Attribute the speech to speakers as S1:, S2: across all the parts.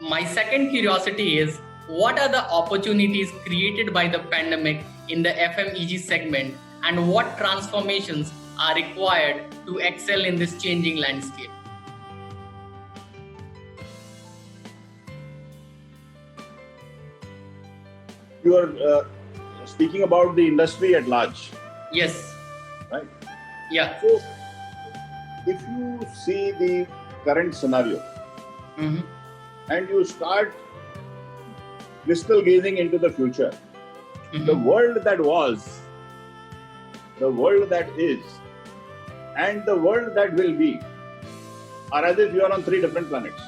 S1: my second curiosity is, what are the opportunities created by the pandemic in the FMEG segment, and what transformations are required to excel in this changing landscape?
S2: You are speaking about the industry at large.
S1: Yes.
S2: Right?
S1: Yeah.
S2: So, if you see the current scenario and you start crystal gazing into the future, the world that was, the world that is, and the world that will be are as if you are on three different planets.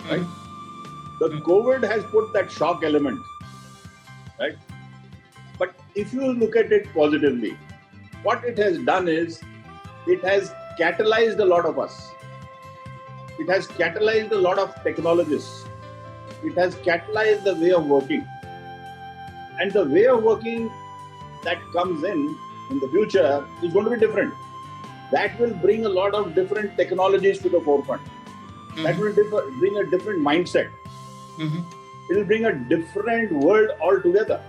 S2: Right? The COVID has put that shock element. Right? But if you look at it positively, what it has done is it has catalyzed a lot of us. It has catalyzed a lot of technologists. It has catalyzed the way of working. And the way of working that comes in the future is going to be different. That will bring a lot of different technologies to the forefront. That will bring a different mindset. It will bring a different world altogether.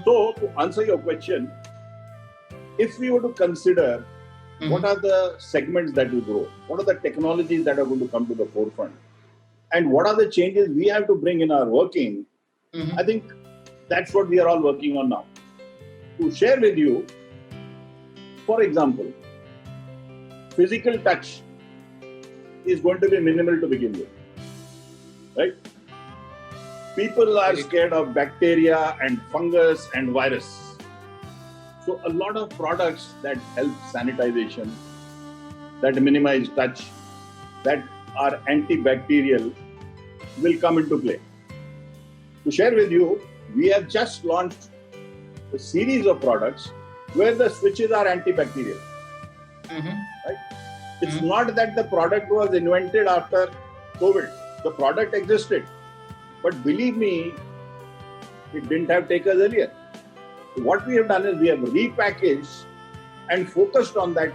S2: So, to answer your question, if we were to consider what are the segments that will grow, what are the technologies that are going to come to the forefront, and what are the changes we have to bring in our working, I think that's what we are all working on now. To share with you, for example, physical touch is going to be minimal to begin with. Right? People are scared of bacteria and fungus and virus. So a lot of products that help sanitization, that minimize touch, that are antibacterial will come into play. To share with you, we have just launched a series of products where the switches are antibacterial. Right? It's not that the product was invented after COVID. The product existed. But believe me, it didn't have takers earlier. What we have done is we have repackaged and focused on that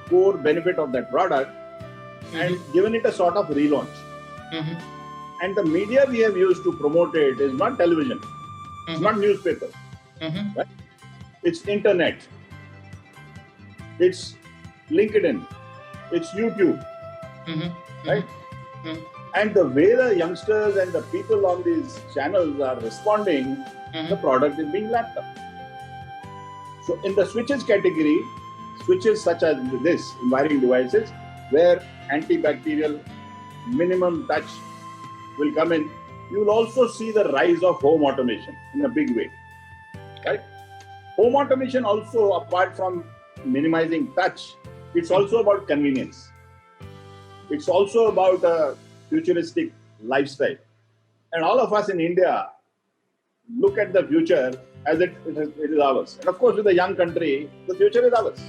S2: core benefit of that product and given it a sort of relaunch. And the media we have used to promote it is not television, it's not newspaper, right? It's internet, it's LinkedIn, it's YouTube, right? And the way the youngsters and the people on these channels are responding, the product is being lapped up. So in the switches category, switches such as this, wiring devices, where antibacterial minimum touch will come in, you will also see the rise of home automation in a big way. Right? Home automation also, apart from minimizing touch, it's also about convenience. It's also about a futuristic lifestyle. And all of us in India look at the future as it is ours. And of course, with a young country, the future is ours.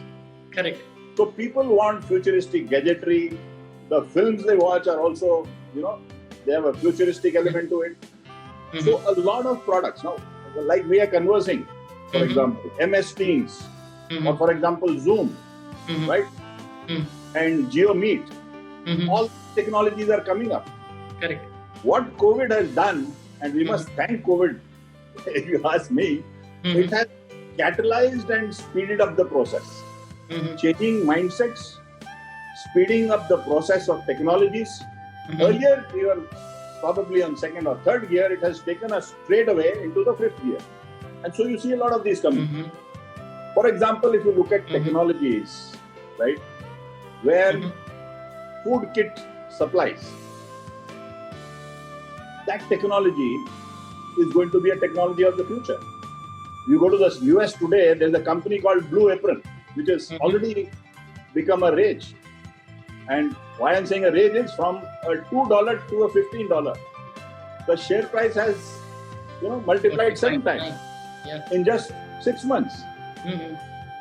S1: Correct.
S2: So people want futuristic gadgetry. The films they watch are also, they have a futuristic element to it. So a lot of products now, like we are conversing, for example, MS Teams, or for example, Zoom, right? And Geo Meet. All technologies are coming up.
S1: Correct.
S2: What COVID has done, and we must thank COVID, if you ask me, it has catalyzed and speeded up the process. Changing mindsets, speeding up the process of technologies. Earlier, we were probably on second or third gear. It has taken us straight away into the fifth gear. And so you see a lot of these coming. For example, if you look at technologies, right, where food kit supplies, that technology is going to be a technology of the future. You go to the US today, there's a company called Blue Apron, which has already become a rage. And why I'm saying a rage is from a $2 to a $15. The share price has, multiplied 7 times in just 6 months.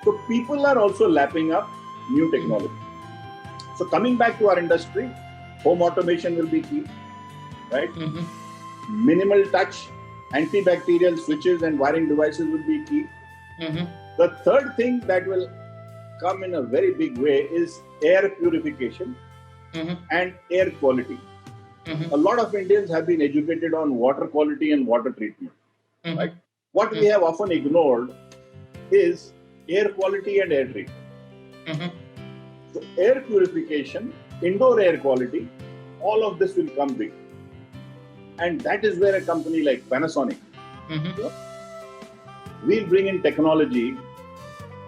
S2: So people are also lapping up new technology. So coming back to our industry, home automation will be key, right? Minimal touch, antibacterial switches and wiring devices will be key. The third thing that will come in a very big way is air purification and air quality. a lot of Indians have been educated on water quality and water treatment. Right? What we have often ignored is air quality and air treatment. So air purification, indoor air quality, all of this will come big. And that is where a company like Panasonic will bring in technology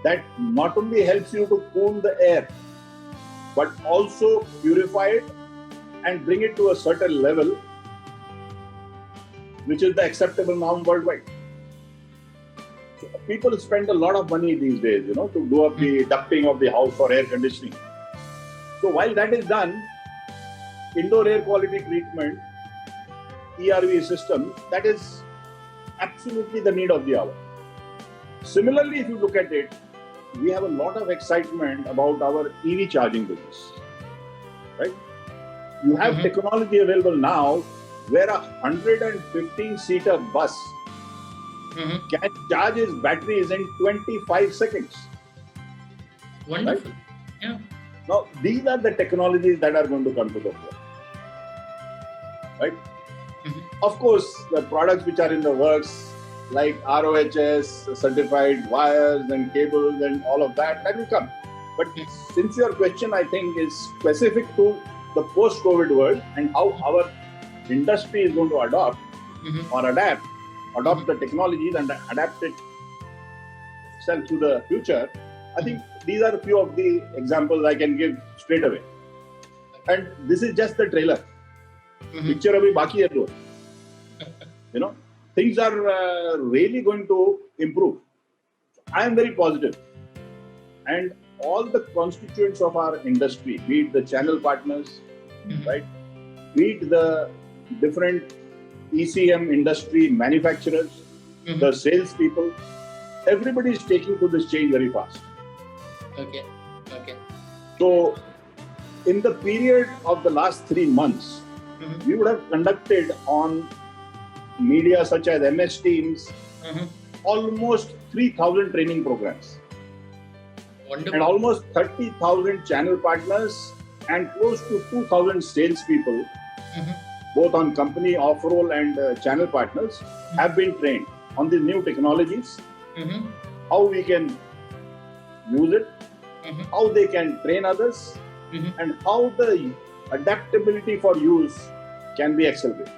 S2: that not only helps you to cool the air, but also purify it and bring it to a certain level, which is the acceptable norm worldwide. So people spend a lot of money these days, to do up the ducting of the house for air conditioning. So while that is done, indoor air quality treatment, ERV system, that is absolutely the need of the hour. Similarly, if you look at it, we have a lot of excitement about our EV charging business, right? You have technology available now where a 115-seater bus can charge its batteries in 25 seconds.
S1: Wonderful.
S2: Right?
S1: Yeah.
S2: Now, these are the technologies that are going to come to the fore. Right? Of course, the products which are in the works, like ROHS, certified wires and cables and all of that will come. But since your question, I think, is specific to the post-COVID world and how our industry is going to adopt or adapt the technologies and adapt itself to the future, I think these are a few of the examples I can give straight away. And this is just the trailer. Picture abhi baki hai do. Things are really going to improve. I am very positive. And all the constituents of our industry, be it the channel partners, right, be it the different ECM industry manufacturers, the sales people, everybody is taking to this change very fast.
S1: Okay.
S2: So, in the period of the last 3 months, we would have conducted on media such as MS Teams almost 3,000 training programs.
S1: Wonderful.
S2: And almost 30,000 channel partners and close to 2,000 salespeople, both on company, off-roll and channel partners, have been trained on the new technologies, how we can use it, how they can train others, and how the adaptability for use can be accelerated.